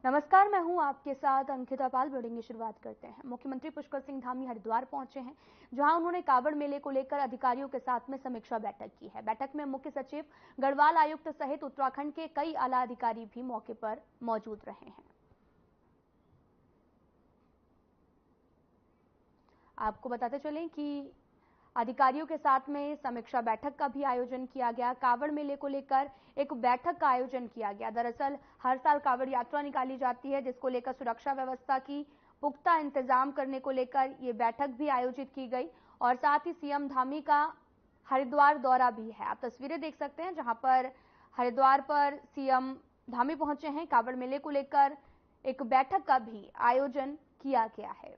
नमस्कार, मैं हूं आपके साथ अंकिता पाल। ब्रेकिंग की शुरुआत करते हैं। मुख्यमंत्री पुष्कर सिंह धामी हरिद्वार पहुंचे हैं, जहां उन्होंने कांवड़ मेले को लेकर अधिकारियों के साथ में समीक्षा बैठक की है। बैठक में मुख्य सचिव, गढ़वाल आयुक्त सहित उत्तराखंड के कई आला अधिकारी भी मौके पर मौजूद रहे हैं। आपको बताते चलें कि अधिकारियों के साथ में समीक्षा बैठक का भी आयोजन किया गया। कांवड़ मेले को लेकर एक बैठक का आयोजन किया गया। दरअसल हर साल कांवड़ यात्रा निकाली जाती है, जिसको लेकर सुरक्षा व्यवस्था की पुख्ता इंतजाम करने को लेकर ये बैठक भी आयोजित की गई और साथ ही सीएम धामी का हरिद्वार दौरा भी है। आप तस्वीरें देख सकते हैं, जहां पर हरिद्वार पर सीएम धामी पहुंचे हैं। कांवड़ मेले को लेकर एक बैठक का भी आयोजन किया गया है।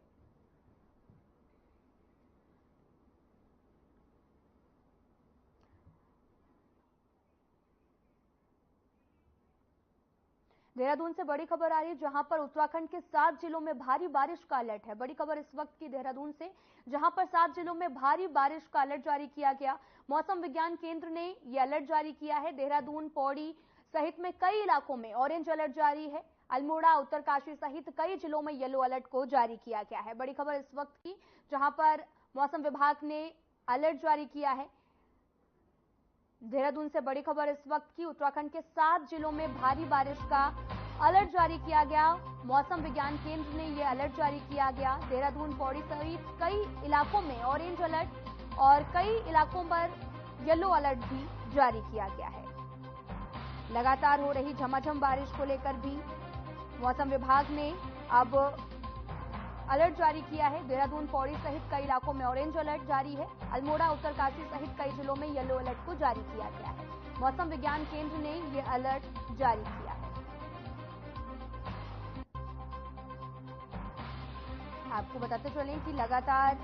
देहरादून से बड़ी खबर आ रही है, जहां पर उत्तराखंड के 7 जिलों में भारी बारिश का अलर्ट है। बड़ी खबर इस वक्त की देहरादून से, जहां पर 7 जिलों में भारी बारिश का अलर्ट जारी किया गया। मौसम विज्ञान केंद्र ने यह अलर्ट जारी किया है। देहरादून, पौड़ी सहित में कई इलाकों में ऑरेंज अलर्ट जारी है। अल्मोड़ा, उत्तरकाशी सहित कई जिलों में येलो अलर्ट को जारी किया गया है। बड़ी खबर इस वक्त की, जहां पर मौसम विभाग ने अलर्ट जारी किया है। देहरादून से बड़ी खबर इस वक्त की, उत्तराखंड के 7 जिलों में भारी बारिश का अलर्ट जारी किया गया। मौसम विज्ञान केंद्र ने यह अलर्ट जारी किया गया। देहरादून, पौड़ी सहित कई इलाकों में ऑरेंज अलर्ट और कई इलाकों पर येलो अलर्ट भी जारी किया गया है। लगातार हो रही झमाझम बारिश को लेकर भी मौसम विभाग ने अब अलर्ट जारी किया है। देहरादून, पौड़ी सहित कई इलाकों में ऑरेंज अलर्ट जारी है। अल्मोड़ा, उत्तरकाशी सहित कई जिलों में येलो अलर्ट को जारी किया गया है। मौसम विज्ञान केंद्र ने यह अलर्ट जारी किया है। आपको बताते चलें कि लगातार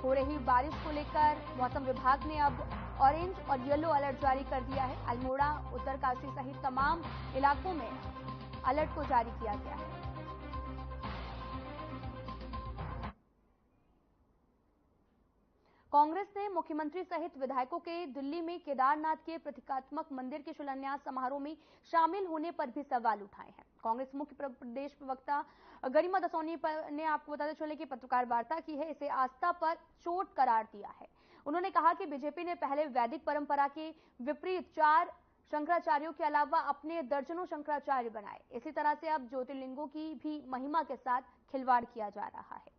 हो रही बारिश को लेकर मौसम विभाग ने अब ऑरेंज और येलो अलर्ट जारी कर दिया है। अल्मोड़ा, उत्तरकाशी सहित तमाम इलाकों में अलर्ट को जारी किया गया है। कांग्रेस ने मुख्यमंत्री सहित विधायकों के दिल्ली में केदारनाथ के प्रतीकात्मक मंदिर के शिलान्यास समारोह में शामिल होने पर भी सवाल उठाए हैं। कांग्रेस मुख्य प्रदेश प्रवक्ता गरिमा दसौनी ने आपको बताते चले कि पत्रकार वार्ता की है, इसे आस्था पर चोट करार दिया है। उन्होंने कहा कि बीजेपी ने पहले वैदिक परंपरा के विपरीत 4 शंकराचार्यों के अलावा अपने दर्जनों शंकराचार्य बनाए। इसी तरह से अब ज्योतिर्लिंगों की भी महिमा के साथ खिलवाड़ किया जा रहा है।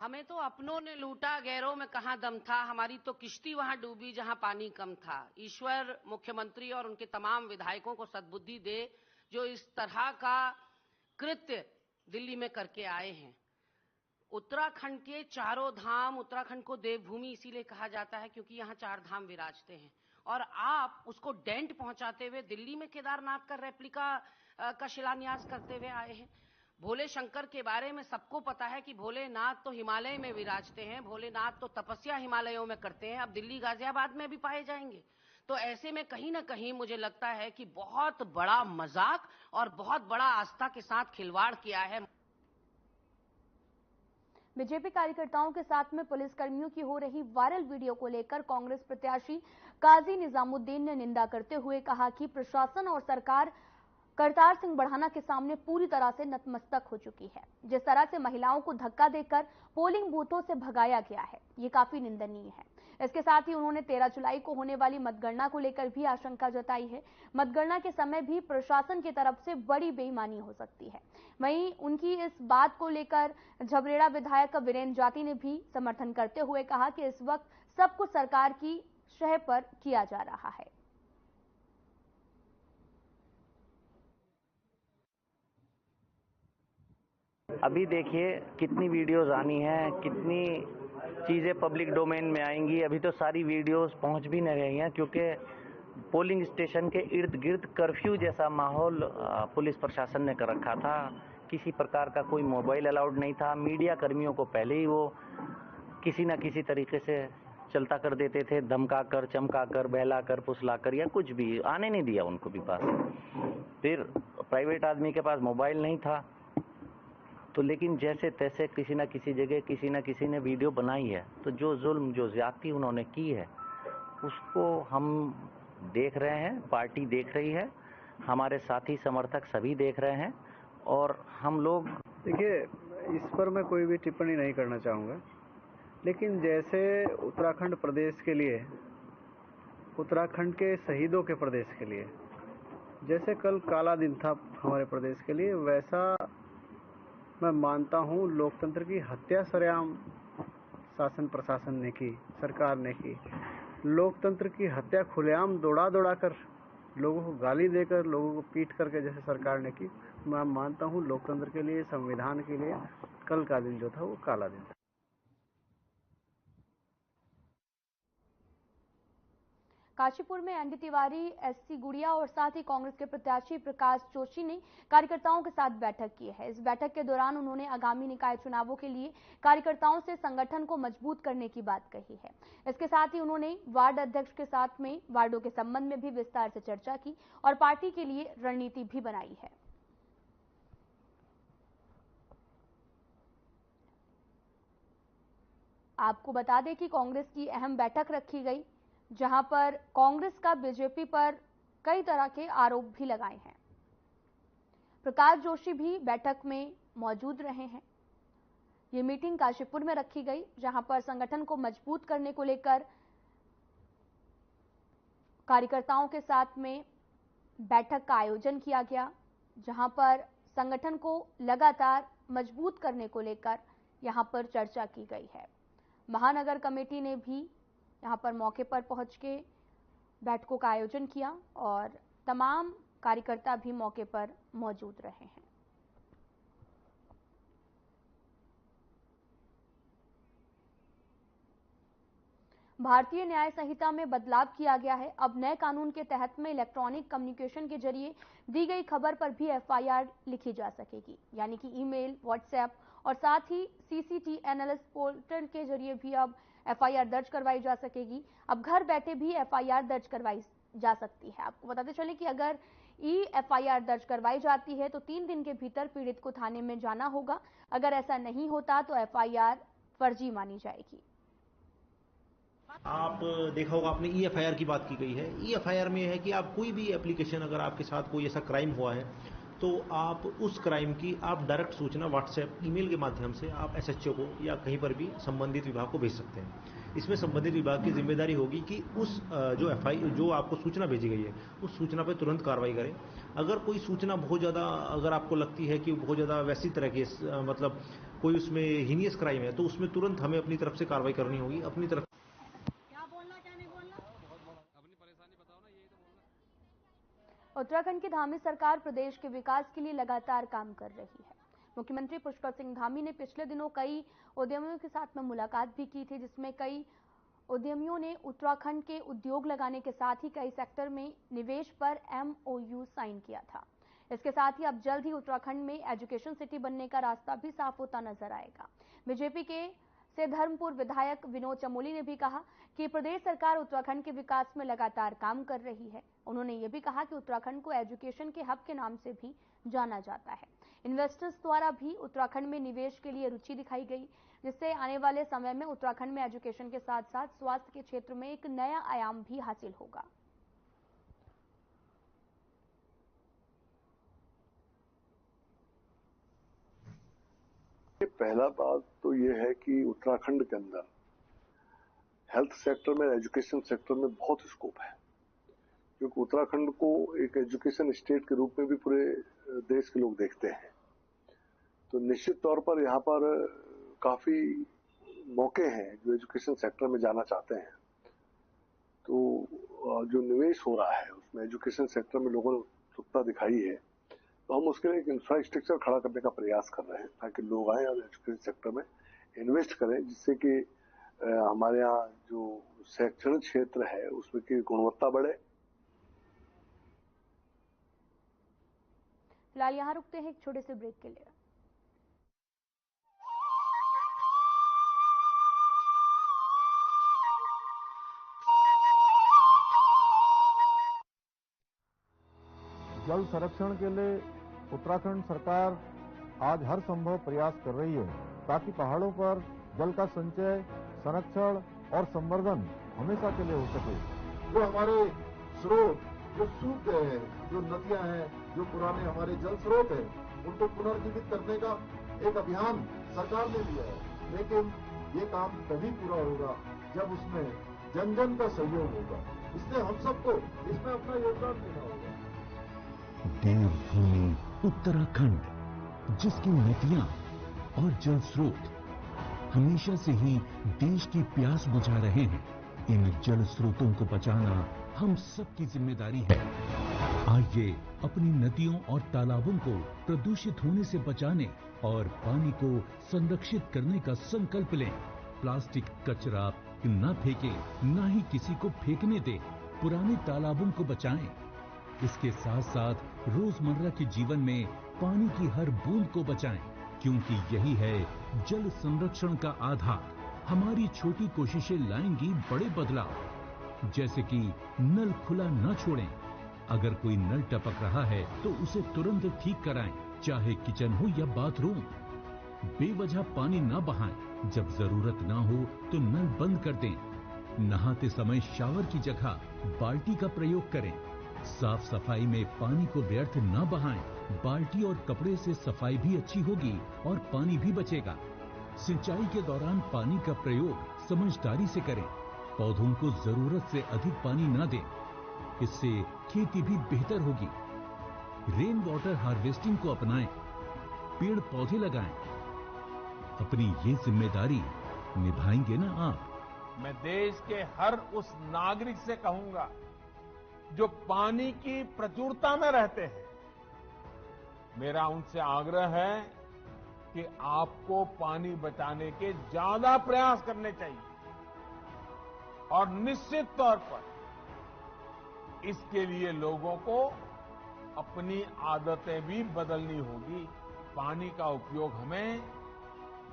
हमें तो अपनों ने लूटा, गैरों में कहां दम था। हमारी तो किश्ती वहां डूबी जहां पानी कम था। ईश्वर मुख्यमंत्री और उनके तमाम विधायकों को सद्बुद्धि दे, जो इस तरह का कृत्य दिल्ली में करके आए हैं। उत्तराखंड के चारों धाम, उत्तराखंड को देवभूमि इसीलिए कहा जाता है क्योंकि यहाँ 4 धाम विराजते हैं, और आप उसको डेंट पहुंचाते हुए दिल्ली में केदारनाथ का रेप्लिका का शिलान्यास करते हुए आए हैं। भोले शंकर के बारे में सबको पता है कि भोलेनाथ तो हिमालय में विराजते हैं, भोलेनाथ तो तपस्या हिमालयों में करते हैं, अब दिल्ली गाजियाबाद में भी पाए जाएंगे। तो ऐसे में कहीं ना कहीं मुझे लगता है कि बहुत बड़ा मजाक और बहुत बड़ा आस्था के साथ खिलवाड़ किया है। बीजेपी कार्यकर्ताओं के साथ में पुलिसकर्मियों की हो रही वायरल वीडियो को लेकर कांग्रेस प्रत्याशी काजी निजामुद्दीन ने निंदा करते हुए कहा कि प्रशासन और सरकार करतार सिंह बढ़ाना के सामने पूरी तरह से नतमस्तक हो चुकी है। जिस तरह से महिलाओं को धक्का देकर पोलिंग बूथों से भगाया गया है, ये काफी निंदनीय है। इसके साथ ही उन्होंने 13 जुलाई को होने वाली मतगणना को लेकर भी आशंका जताई है। मतगणना के समय भी प्रशासन की तरफ से बड़ी बेईमानी हो सकती है। वहीं उनकी इस बात को लेकर झबरेड़ा विधायक वीरेंद्र जाति ने भी समर्थन करते हुए कहा कि इस वक्त सब कुछ सरकार की शह पर किया जा रहा है। अभी देखिए कितनी वीडियोस आनी है, कितनी चीज़ें पब्लिक डोमेन में आएंगी। अभी तो सारी वीडियोस पहुंच भी नहीं रही हैं क्योंकि पोलिंग स्टेशन के इर्द गिर्द कर्फ्यू जैसा माहौल पुलिस प्रशासन ने कर रखा था। किसी प्रकार का कोई मोबाइल अलाउड नहीं था। मीडिया कर्मियों को पहले ही वो किसी न किसी तरीके से चलता कर देते थे, धमका कर, चमका कर, बहला कर, फुसला कर, या कुछ भी आने नहीं दिया उनको भी पास। फिर प्राइवेट आदमी के पास मोबाइल नहीं था, तो लेकिन जैसे तैसे किसी न किसी जगह किसी न किसी ने वीडियो बनाई है। तो जो जुल्म, जो ज्यादती उन्होंने की है, उसको हम देख रहे हैं, पार्टी देख रही है, हमारे साथी समर्थक सभी देख रहे हैं और हम लोग देखिए, इस पर मैं कोई भी टिप्पणी नहीं करना चाहूँगा, लेकिन जैसे उत्तराखंड प्रदेश के लिए, उत्तराखंड के शहीदों के प्रदेश के लिए, जैसे कल काला दिन था हमारे प्रदेश के लिए, वैसा मैं मानता हूँ लोकतंत्र की हत्या सरेआम शासन प्रशासन ने की, सरकार ने की। लोकतंत्र की हत्या खुलेआम दौड़ा कर, लोगों को गाली देकर, लोगों को पीट करके जैसे सरकार ने की, मैं मानता हूँ लोकतंत्र के लिए, संविधान के लिए कल का दिन जो था वो काला दिन था। काशीपुर में एनडी तिवारी, एससी गुड़िया और साथ ही कांग्रेस के प्रत्याशी प्रकाश जोशी ने कार्यकर्ताओं के साथ बैठक की है। इस बैठक के दौरान उन्होंने आगामी निकाय चुनावों के लिए कार्यकर्ताओं से संगठन को मजबूत करने की बात कही है। इसके साथ ही उन्होंने वार्ड अध्यक्ष के साथ में वार्डों के संबंध में भी विस्तार से चर्चा की और पार्टी के लिए रणनीति भी बनाई है। आपको बता दें कि कांग्रेस की अहम बैठक रखी गई, जहां पर कांग्रेस का बीजेपी पर कई तरह के आरोप भी लगाए हैं। प्रकाश जोशी भी बैठक में मौजूद रहे हैं। ये मीटिंग काशीपुर में रखी गई, जहां पर संगठन को मजबूत करने को लेकर कार्यकर्ताओं के साथ में बैठक का आयोजन किया गया, जहां पर संगठन को लगातार मजबूत करने को लेकर यहां पर चर्चा की गई है। महानगर कमेटी ने भी यहां पर मौके पर पहुंच के बैठकों का आयोजन किया और तमाम कार्यकर्ता भी मौके पर मौजूद रहे हैं। भारतीय न्याय संहिता में बदलाव किया गया है। अब नए कानून के तहत में इलेक्ट्रॉनिक कम्युनिकेशन के जरिए दी गई खबर पर भी एफआईआर लिखी जा सकेगी, यानी कि ईमेल, व्हाट्सएप और साथ ही CCTNLS पोर्टल के जरिए भी अब एफआईआर दर्ज करवाई जा सकेगी। अब घर बैठे भी एफआईआर दर्ज करवाई जा सकती है। आपको बताते चले कि अगर एफआईआर दर्ज करवाई जाती है तो 3 दिन के भीतर पीड़ित को थाने में जाना होगा। अगर ऐसा नहीं होता तो एफआईआर फर्जी मानी जाएगी। आप देखा होगा आपने EFIR की बात की गई है। EFIR में है कि आप कोई भी एप्लीकेशन, अगर आपके साथ कोई ऐसा क्राइम हुआ है तो आप उस क्राइम की आप डायरेक्ट सूचना व्हाट्सएप, ईमेल के माध्यम से आप SHO को या कहीं पर भी संबंधित विभाग को भेज सकते हैं। इसमें संबंधित विभाग की जिम्मेदारी होगी कि उस जो आपको सूचना भेजी गई है उस सूचना पर तुरंत कार्रवाई करें। अगर कोई सूचना बहुत ज़्यादा, अगर आपको लगती है कि बहुत ज़्यादा वैसी तरह की मतलब कोई उसमें हीनियस क्राइम है तो उसमें तुरंत हमें अपनी तरफ से कार्रवाई करनी होगी। अपनी तरफ उत्तराखंड की धामी सरकार प्रदेश के विकास के लिए लगातार काम कर रही है। मुख्यमंत्री पुष्कर सिंह धामी ने पिछले दिनों कई उद्यमियों के साथ में मुलाकात भी की थी, जिसमें कई उद्यमियों ने उत्तराखंड के उद्योग लगाने के साथ ही कई सेक्टर में निवेश पर MOU साइन किया था। इसके साथ ही अब जल्द ही उत्तराखंड में एजुकेशन सिटी बनने का रास्ता भी साफ होता नजर आएगा। बीजेपी के से धर्मपुर विधायक विनोद चमोली ने भी कहा कि प्रदेश सरकार उत्तराखंड के विकास में लगातार काम कर रही है। उन्होंने ये भी कहा कि उत्तराखंड को एजुकेशन के हब के नाम से भी जाना जाता है। इन्वेस्टर्स द्वारा भी उत्तराखंड में निवेश के लिए रुचि दिखाई गई, जिससे आने वाले समय में उत्तराखंड में एजुकेशन के साथ साथ स्वास्थ्य के क्षेत्र में एक नया आयाम भी हासिल होगा। पहला बात तो ये है कि उत्तराखंड के अंदर हेल्थ सेक्टर में, एजुकेशन सेक्टर में बहुत स्कोप है, क्योंकि उत्तराखंड को एक एजुकेशन स्टेट के रूप में भी पूरे देश के लोग देखते हैं। तो निश्चित तौर पर यहाँ पर काफी मौके हैं जो एजुकेशन सेक्टर में जाना चाहते हैं। तो जो निवेश हो रहा है उसमें एजुकेशन सेक्टर में लोगों ने उत्सुकता दिखाई है, तो हम उसके लिए एक इंफ्रास्ट्रक्चर खड़ा करने का प्रयास कर रहे हैं ताकि लोग आए और एजुकेशन सेक्टर में इन्वेस्ट करें, जिससे कि हमारे यहाँ जो शैक्षणिक क्षेत्र है उसमें की गुणवत्ता बढ़े। फिलहाल यहाँ रुकते हैं एक छोटे से ब्रेक के लिए। जल संरक्षण के लिए उत्तराखंड सरकार आज हर संभव प्रयास कर रही है ताकि पहाड़ों पर जल का संचय, संरक्षण और संवर्धन हमेशा के लिए हो सके। जो हमारे स्रोत जो सूख गए हैं, जो नदियां हैं, जो पुराने हमारे जल स्रोत हैं, उनको पुनर्जीवित करने का एक अभियान सरकार ने लिया है। लेकिन ये काम तभी पूरा होगा जब उसमें जन जन का सहयोग होगा। इसलिए हम सबको इसमें अपना योगदान देना होगा। देवभूमि उत्तराखंड, जिसकी नदियां और जल स्रोत हमेशा से ही देश की प्यास बुझा रहे हैं, इन जल स्रोतों को बचाना हम सबकी जिम्मेदारी है। आइए अपनी नदियों और तालाबों को प्रदूषित होने से बचाने और पानी को संरक्षित करने का संकल्प लें। प्लास्टिक कचरा न फेंकें, न ही किसी को फेंकने दें। पुराने तालाबों को बचाएं। इसके साथ साथ रोजमर्रा के जीवन में पानी की हर बूंद को बचाएं, क्योंकि यही है जल संरक्षण का आधार। हमारी छोटी कोशिशें लाएंगी बड़े बदलाव। जैसे कि नल खुला न छोड़ें। अगर कोई नल टपक रहा है तो उसे तुरंत ठीक कराएं, चाहे किचन हो या बाथरूम। बेवजह पानी न बहाएं। जब जरूरत ना हो तो नल बंद कर दें। नहाते समय शावर की जगह बाल्टी का प्रयोग करें। साफ सफाई में पानी को व्यर्थ न बहाएं। बाल्टी और कपड़े से सफाई भी अच्छी होगी और पानी भी बचेगा। सिंचाई के दौरान पानी का प्रयोग समझदारी से करें। पौधों को जरूरत से अधिक पानी न दें, इससे खेती भी बेहतर होगी। रेन वाटर हार्वेस्टिंग को अपनाएं, पेड़ पौधे लगाएं। अपनी ये जिम्मेदारी निभाएंगे ना आप? मैं देश के हर उस नागरिक से कहूंगा जो पानी की प्रचुरता में रहते हैं, मेरा उनसे आग्रह है कि आपको पानी बचाने के ज्यादा प्रयास करने चाहिए और निश्चित तौर पर इसके लिए लोगों को अपनी आदतें भी बदलनी होगी। पानी का उपयोग हमें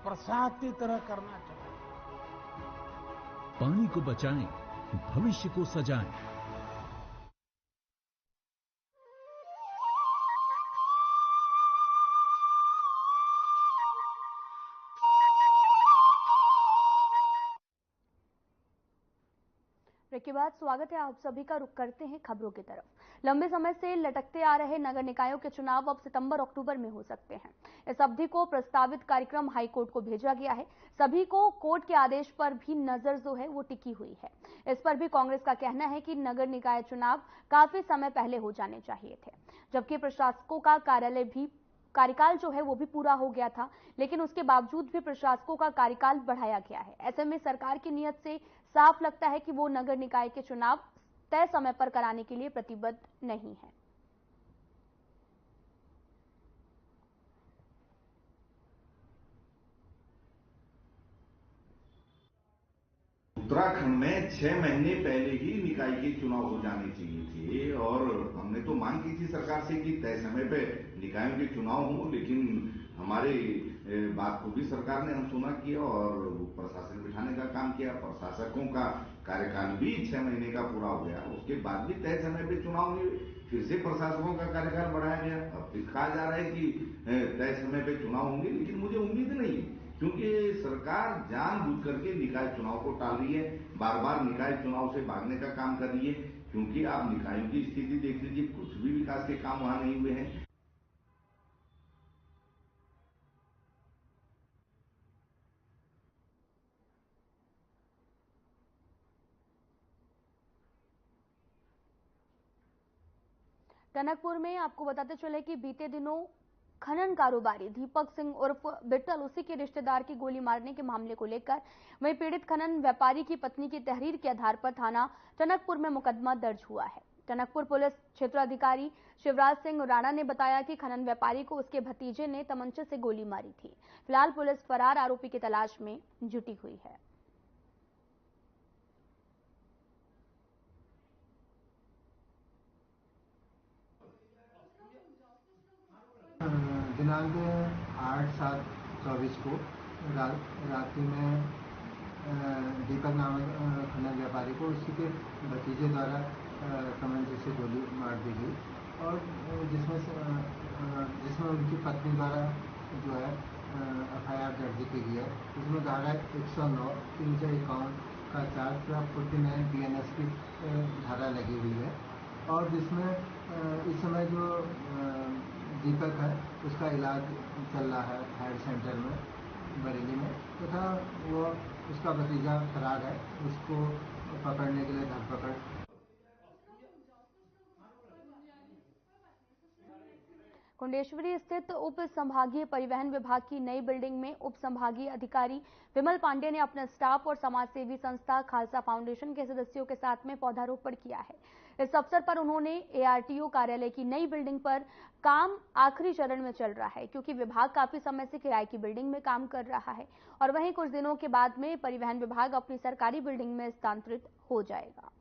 प्रसाद की तरह करना चाहिए। पानी को बचाएं, भविष्य को सजाएं। ब्रेक के बाद स्वागत है आप सभी का। रुख करते हैं खबरों की तरफ। लंबे समय से लटकते आ रहे नगर निकायों के चुनाव अब सितंबर अक्टूबर में हो सकते हैं। इस अवधि को प्रस्तावित कार्यक्रम हाईकोर्ट को भेजा गया है। सभी को कोर्ट के आदेश पर भी नजर जो है वो टिकी हुई है। इस पर भी कांग्रेस का कहना है कि नगर निकाय चुनाव काफी समय पहले हो जाने चाहिए थे, जबकि प्रशासकों का कार्यकाल जो है वो भी पूरा हो गया था, लेकिन उसके बावजूद भी प्रशासकों का कार्यकाल बढ़ाया गया है। ऐसे में सरकार की नीयत से साफ लगता है कि वो नगर निकाय के चुनाव तय समय पर कराने के लिए प्रतिबद्ध नहीं है। उत्तराखंड में 6 महीने पहले ही निकाय के चुनाव हो जाने चाहिए थे और हमने तो मांग की थी सरकार से कि तय समय पे निकायों के चुनाव हों, लेकिन हमारे बात को भी सरकार ने अनसुना किया और प्रशासन बिठाने का काम किया। प्रशासकों का कार्यकाल भी 6 महीने का पूरा हो गया, उसके बाद भी तय समय पे चुनाव हुए, फिर से प्रशासकों का कार्यकाल बढ़ाया गया। अब फिर कहा जा रहा है कि तय समय पे चुनाव होंगे, लेकिन मुझे उम्मीद नहीं है, क्योंकि सरकार जानबूझ करके निकाय चुनाव को टाल रही है, बार बार निकाय चुनाव से भागने का काम कर रही है। क्योंकि आप निकायों की स्थिति देख लीजिए, कुछ भी विकास के काम वहां नहीं हुए हैं। टनकपुर में आपको बताते चले कि बीते दिनों खनन कारोबारी दीपक सिंह उर्फ बिट्टल, उसी के रिश्तेदार की गोली मारने के मामले को लेकर वहीं पीड़ित खनन व्यापारी की पत्नी की तहरीर के आधार पर थाना टनकपुर में मुकदमा दर्ज हुआ है। टनकपुर पुलिस क्षेत्राधिकारी शिवराज सिंह राणा ने बताया कि खनन व्यापारी को उसके भतीजे ने तमंचे से गोली मारी थी। फिलहाल पुलिस फरार आरोपी की तलाश में जुटी हुई है। दिनांक 8/7/24 को रात्रि में दीपक नामक खनन व्यापारी को उसी के भतीजे द्वारा तमंचे से गोली मार दी गई और जिसमें उनकी पत्नी द्वारा जो है FIR दर्ज की गई है। इसमें धारा 109, 351, का 449 BNS की धारा लगी हुई है और जिसमें इस समय जो दीपक है उसका इलाज चल रहा है हायर सेंटर में बरेली में तथा वो उसका भतीजा फरार है, उसको पकड़ने के लिए धरपकड़। कुंडेश्वरी स्थित उप संभागीय परिवहन विभाग की नई बिल्डिंग में उप संभागीय अधिकारी विमल पांडे ने अपने स्टाफ और समाजसेवी संस्था खालसा फाउंडेशन के सदस्यों के साथ में पौधारोपण किया है। इस अवसर पर उन्होंने ARTO कार्यालय की नई बिल्डिंग पर काम आखिरी चरण में चल रहा है, क्योंकि विभाग काफी समय से किराए की बिल्डिंग में काम कर रहा है और वहीं कुछ दिनों के बाद में परिवहन विभाग अपनी सरकारी बिल्डिंग में स्थानांतरित हो जाएगा।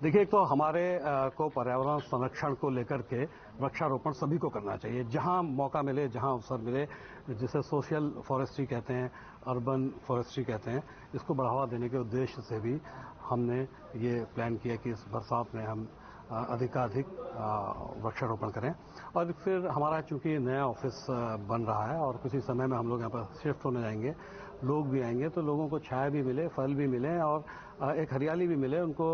देखिए, एक तो हमारे को पर्यावरण संरक्षण को लेकर के वृक्षारोपण सभी को करना चाहिए, जहां मौका मिले, जहां अवसर मिले, जिसे सोशल फॉरेस्ट्री कहते हैं, अर्बन फॉरेस्ट्री कहते हैं। इसको बढ़ावा देने के उद्देश्य से भी हमने ये प्लान किया कि इस बरसात में हम अधिकाधिक वृक्षारोपण करें। और फिर हमारा चूंकि नया ऑफिस बन रहा है और कुछ ही समय में हम लोग यहाँ पर शिफ्ट होने जाएंगे, लोग भी आएंगे, तो लोगों को छाया भी मिले, फल भी मिले और एक हरियाली भी मिले, उनको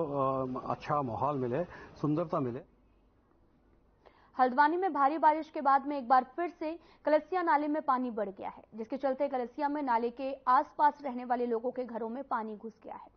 अच्छा माहौल मिले, सुंदरता मिले। हल्द्वानी में भारी बारिश के बाद में एक बार फिर से कलसिया नाले में पानी बढ़ गया है, जिसके चलते कलसिया में नाले के आसपास रहने वाले लोगों के घरों में पानी घुस गया है।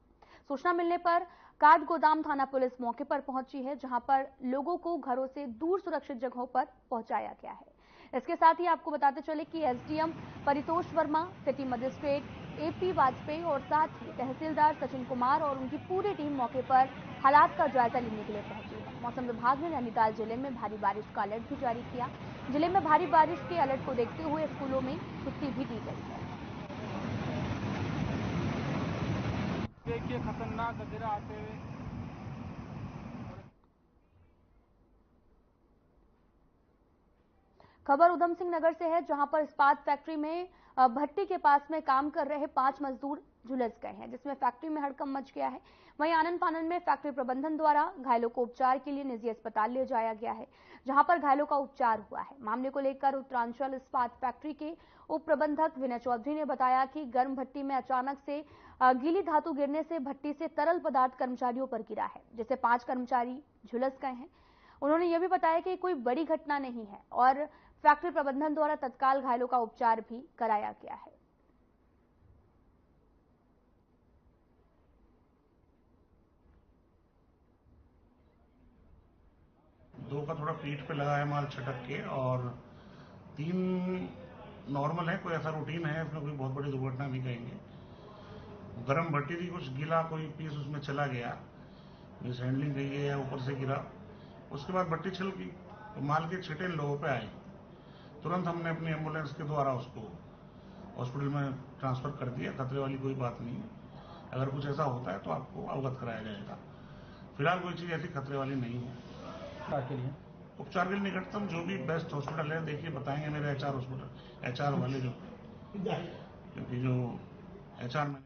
सूचना मिलने पर काठगोदाम थाना पुलिस मौके पर पहुंची है, जहां पर लोगों को घरों से दूर सुरक्षित जगहों पर पहुंचाया गया है। इसके साथ ही आपको बताते चले कि SDM Paritosh Verma, city magistrate AP Vajpayee और साथ ही तहसीलदार सचिन कुमार और उनकी पूरी टीम मौके पर हालात का जायजा लेने के लिए पहुंची है। मौसम विभाग ने नैनीताल जिले में भारी बारिश का अलर्ट भी जारी किया। जिले में भारी बारिश के अलर्ट को देखते हुए स्कूलों में छुट्टी भी दी गई है। देखिए खतरनाक गजरा आते हुए। खबर उधम सिंह नगर से है, जहां पर इस्पात फैक्ट्री में भट्टी के पास में काम कर रहे 5 मजदूर झुलस गए हैं, जिसमें फैक्ट्री में हड़कंप मच गया है। वहीं आनन फानन में फैक्ट्री प्रबंधन द्वारा घायलों को उपचार के लिए निजी अस्पताल ले जाया गया है, जहां पर घायलों का उपचार हुआ है। मामले को लेकर उत्तरांचल इस्पात फैक्ट्री के उप प्रबंधक विनय चौधरी ने बताया कि गर्म भट्टी में अचानक से गीली धातु गिरने से भट्टी से तरल पदार्थ कर्मचारियों पर गिरा है, जिससे 5 कर्मचारी झुलस गए हैं। उन्होंने यह भी बताया कि कोई बड़ी घटना नहीं है और फैक्ट्री प्रबंधन द्वारा तत्काल घायलों का उपचार भी कराया गया है। दो का थोड़ा पीठ पे लगा है माल छटक के और 3 नॉर्मल है, कोई ऐसा रूटीन है, इसमें कोई बहुत बड़ी दुर्घटना नहीं कहेंगे। गर्म भट्टी थी, कुछ गीला कोई पीस उसमें चला गया, मिस हैंडलिंग गई है या ऊपर से गिरा, उसके बाद भट्टी छिल गई तो माल के छींटे लोगों पे आए। तुरंत हमने अपनी एम्बुलेंस के द्वारा उसको हॉस्पिटल में ट्रांसफर कर दिया। खतरे वाली कोई बात नहीं है, अगर कुछ ऐसा होता है तो आपको अवगत कराया जाएगा। फिलहाल कोई चीज ऐसी खतरे वाली नहीं है। उपचार के लिए निकटतम जो भी बेस्ट हॉस्पिटल है, देखिए बताएंगे मेरे HR हॉस्पिटल, HR वाले जो, क्योंकि जो HR में।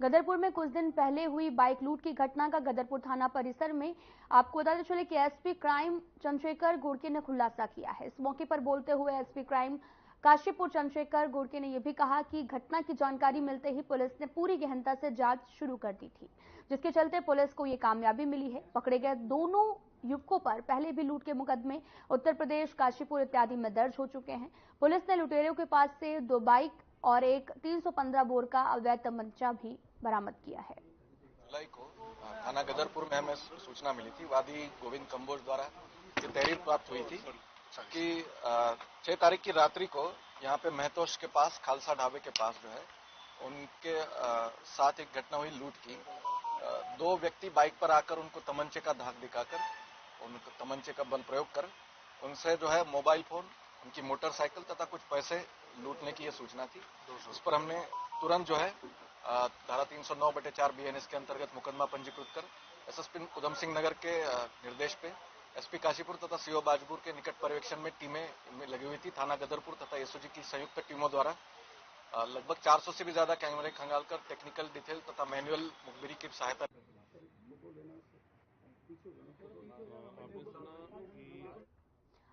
गदरपुर में कुछ दिन पहले हुई बाइक लूट की घटना का गदरपुर थाना परिसर में आपको बताते चले कि SP क्राइम चंद्रशेखर गुड़के ने खुलासा किया है। इस मौके पर बोलते हुए SP क्राइम काशीपुर चंद्रशेखर गुड़के ने यह भी कहा कि घटना की जानकारी मिलते ही पुलिस ने पूरी गहनता से जांच शुरू कर दी थी, जिसके चलते पुलिस को ये कामयाबी मिली है। पकड़े गए दोनों युवकों पर पहले भी लूट के मुकदमे उत्तर प्रदेश, काशीपुर इत्यादि में दर्ज हो चुके हैं। पुलिस ने लुटेरों के पास से 2 बाइक और एक 315 बोर का अवैध तमंचा भी बरामद किया है। जुलाई को थाना गदरपुर में हमें सूचना मिली थी, वादी गोविंद कंबोज द्वारा ये तहरीर प्राप्त हुई थी कि 6 तारीख की रात्रि को यहाँ पे महतोष के पास, खालसा ढाबे के पास जो है, उनके साथ एक घटना हुई लूट की। 2 व्यक्ति बाइक पर आकर उनको तमंचे का धाक दिखाकर, उनको तमंचे का बल प्रयोग कर उनसे जो है मोबाइल फोन, उनकी मोटरसाइकिल तथा कुछ पैसे लूटने की ये सूचना थी। उस पर हमने तुरंत जो है धारा 309/4 BNS के अंतर्गत मुकदमा पंजीकृत कर SSP उधम सिंह नगर के निर्देश पे SP काशीपुर तथा CO बाजपुर के निकट पर्यवेक्षण में टीमें लगी हुई थी। थाना गदरपुर तथा SOG की संयुक्त टीमों द्वारा लगभग 400 से भी ज्यादा कैमरे खंगालकर टेक्निकल डिटेल तथा मैनुअल मुखबिरी की सहायता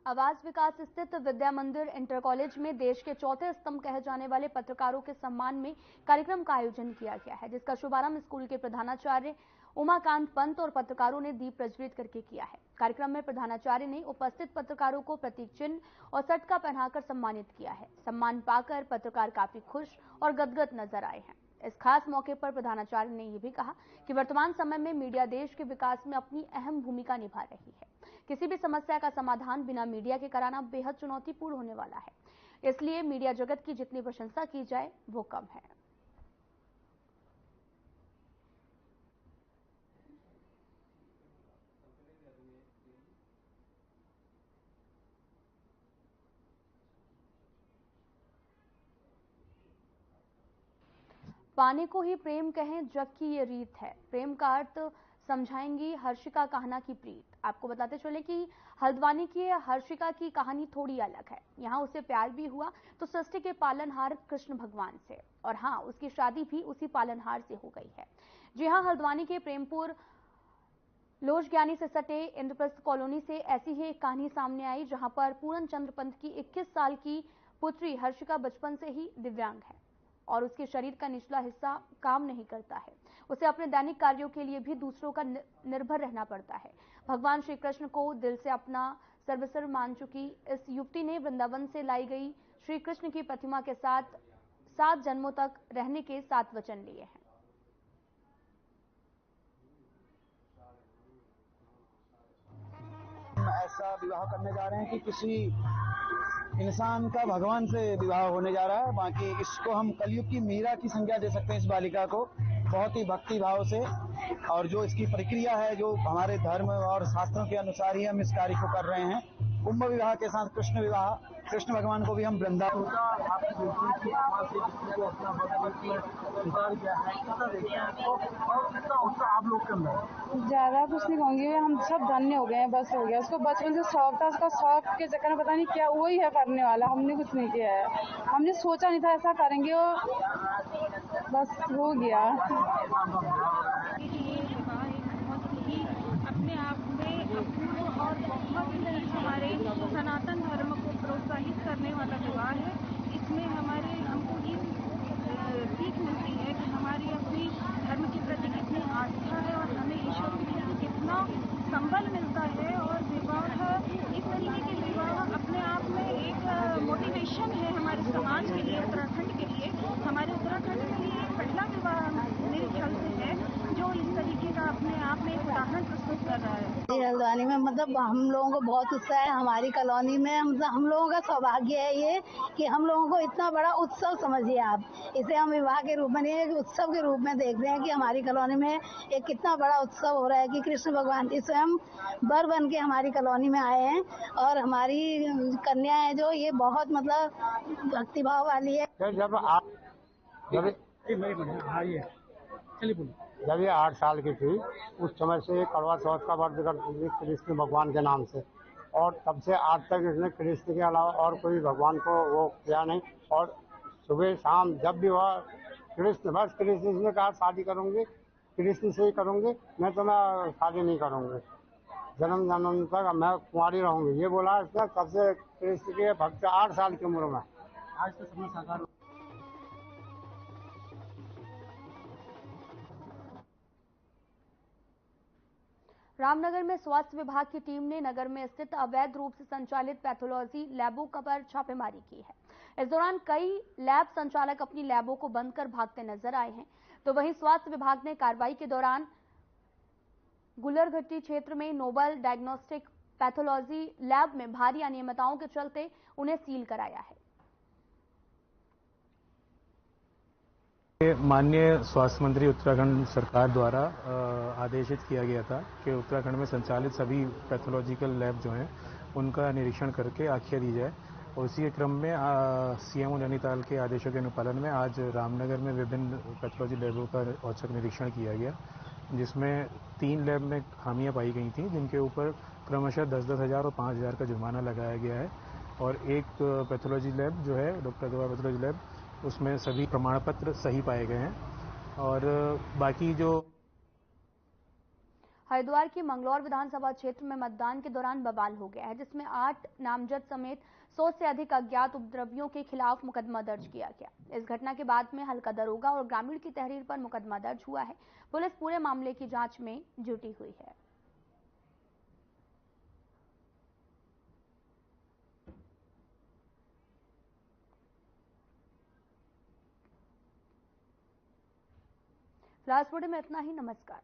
आवास विकास स्थित विद्या मंदिर इंटर कॉलेज में देश के चौथे स्तंभ कहे जाने वाले पत्रकारों के सम्मान में कार्यक्रम का आयोजन किया गया है, जिसका शुभारंभ स्कूल के प्रधानाचार्य उमाकांत पंत और पत्रकारों ने दीप प्रज्वलित करके किया है। कार्यक्रम में प्रधानाचार्य ने उपस्थित पत्रकारों को प्रतीक चिन्ह और सटका पहनाकर सम्मानित किया है। सम्मान पाकर पत्रकार काफी खुश और गदगद नजर आए हैं। इस खास मौके पर प्रधानाचार्य ने यह भी कहा कि वर्तमान समय में मीडिया देश के विकास में अपनी अहम भूमिका निभा रही है। किसी भी समस्या का समाधान बिना मीडिया के कराना बेहद चुनौतीपूर्ण होने वाला है, इसलिए मीडिया जगत की जितनी प्रशंसा की जाए वो कम है। पानी को ही प्रेम कहें जग की ये रीत है, प्रेम का अर्थ समझाएंगी हर्षिका कहना की प्रीत। आपको बताते चले कि हल्द्वानी की हर्षिका की कहानी थोड़ी अलग है। यहाँ उसे प्यार भी हुआ तो सृष्टि के पालनहार कृष्ण भगवान से, और हाँ, उसकी शादी भी उसी पालनहार से हो गई है। जी हाँ, हल्द्वानी के प्रेमपुर लोज ज्ञानी से सटे इंद्रप्रस्थ कॉलोनी से ऐसी ही एक कहानी सामने आई, जहां पर पूरन चंद्र पंत की 21 साल की पुत्री हर्षिका बचपन से ही दिव्यांग है और उसके शरीर का निचला हिस्सा काम नहीं करता है। उसे अपने दैनिक कार्यों के लिए भी दूसरों का निर्भर रहना पड़ता है। भगवान श्री कृष्ण को दिल से अपना सर्वस्व मान चुकी इस युवती ने वृंदावन से लाई गई श्री कृष्ण की प्रतिमा के साथ 7 जन्मों तक रहने के 7 वचन लिए हैं। ऐसा विवाह करने जा रहे हैं कि किसी इंसान का भगवान से विवाह होने जा रहा है। बाकी इसको हम कलयुग की मीरा की संज्ञा दे सकते हैं। इस बालिका को बहुत ही भक्ति भाव से, और जो इसकी प्रक्रिया है, जो हमारे धर्म और शास्त्रों के अनुसार ही हम इस कार्य को कर रहे हैं। कुंभ विवाह के साथ कृष्ण विवाह, कृष्ण भगवान को भी हम वृंदावन ज्यादा कुछ नहीं कहूंगी, हम सब धन्य हो गए हैं। बस हो गया, उसको बचपन से शौक था, उसका शौक के चक्कर में पता नहीं क्या वही है करने वाला। हमने कुछ नहीं किया है, हमने सोचा नहीं था ऐसा करेंगे, और बस हो गया। अपने आप में अपूर्व और बहुत ही हमारे सनातन धर्म को प्रोत्साहित करने वाला विवाह है। इसमें हमको ये सीख मिलती है कि हमारी अपनी धर्म के प्रति कितनी आस्था है और हमें ईश्वर के प्रति कितना संबल मिलता है। और विवाह, इस तरीके के विवाह अपने आप में एक मोटिवेशन है हमारे समाज के लिए, उत्तराखंड के लिए। हमारे उत्तराखंड में ये पहला विवाह मेरे ख्याल से है जो इस तरीके का अपने आप में एक उदाहरण प्रस्तुत कर रहा है। हल्द्वानी में मतलब हम लोगों को बहुत उत्साह है। हमारी कॉलोनी में हम लोगों का सौभाग्य है ये कि हम लोगों को इतना बड़ा उत्सव समझिए आप, इसे हम विवाह के रूप में नहीं, एक उत्सव के रूप में देख रहे हैं कि हमारी कॉलोनी में एक कितना बड़ा उत्सव हो रहा है कि कृष्ण भगवान जी स्वयं वर बन के हमारी कॉलोनी में आए हैं। और हमारी कन्या है जो ये बहुत मतलब भक्तिभाव वाली है। जब ये 8 साल की थी उस समय से करवा चौथ का व्रत करती थी कृष्ण भगवान के नाम से, और तब से आज तक इसने कृष्ण के अलावा और कोई भगवान को वो किया नहीं। और सुबह शाम जब भी वह कृष्ण, बस कृष्ण ने कहा शादी करूंगी कृष्ण से ही करूंगी, मैं तो मैं शादी नहीं करूंगी, जन्म जन्म तक मैं कुंवारी रहूंगी, ये बोला इसने। तब से कृष्ण के भक्त 8 साल की उम्र में आज तो सपना साकार। रामनगर में स्वास्थ्य विभाग की टीम ने नगर में स्थित अवैध रूप से संचालित पैथोलॉजी लैबों पर छापेमारी की है। इस दौरान कई लैब संचालक अपनी लैबों को बंद कर भागते नजर आए हैं, तो वहीं स्वास्थ्य विभाग ने कार्रवाई के दौरान गुलरघट्टी क्षेत्र में नोबल डायग्नोस्टिक पैथोलॉजी लैब में भारी अनियमितताओं के चलते उन्हें सील कराया है। माननीय स्वास्थ्य मंत्री उत्तराखंड सरकार द्वारा आदेशित किया गया था कि उत्तराखंड में संचालित सभी पैथोलॉजिकल लैब जो हैं उनका निरीक्षण करके आख्या दी जाए। और उसी के क्रम में सीएमओ नैनीताल के आदेशों के अनुपालन में आज रामनगर में विभिन्न पैथोलॉजी लैबों का औचक निरीक्षण किया गया, जिसमें 3 लैब में खामियां पाई गई थी, जिनके ऊपर क्रमशः 10-10 हज़ार और 5 हज़ार का जुर्माना लगाया गया है। और एक पैथोलॉजी लैब जो है डॉक्टर अग्रवाल पैथोलॉजी लैब, उसमें सभी प्रमाण पत्र सही पाए गए हैं। और बाकी जो हरिद्वार की मंगलौर विधानसभा क्षेत्र में मतदान के दौरान बवाल हो गया है, जिसमें 8 नामजद समेत 100 से अधिक अज्ञात उपद्रवियों के खिलाफ मुकदमा दर्ज किया गया। इस घटना के बाद में हल्का दरोगा और ग्रामीण की तहरीर पर मुकदमा दर्ज हुआ है। पुलिस पूरे मामले की जांच में जुटी हुई है। फिलहाल इस वीडियो में इतना ही। नमस्कार।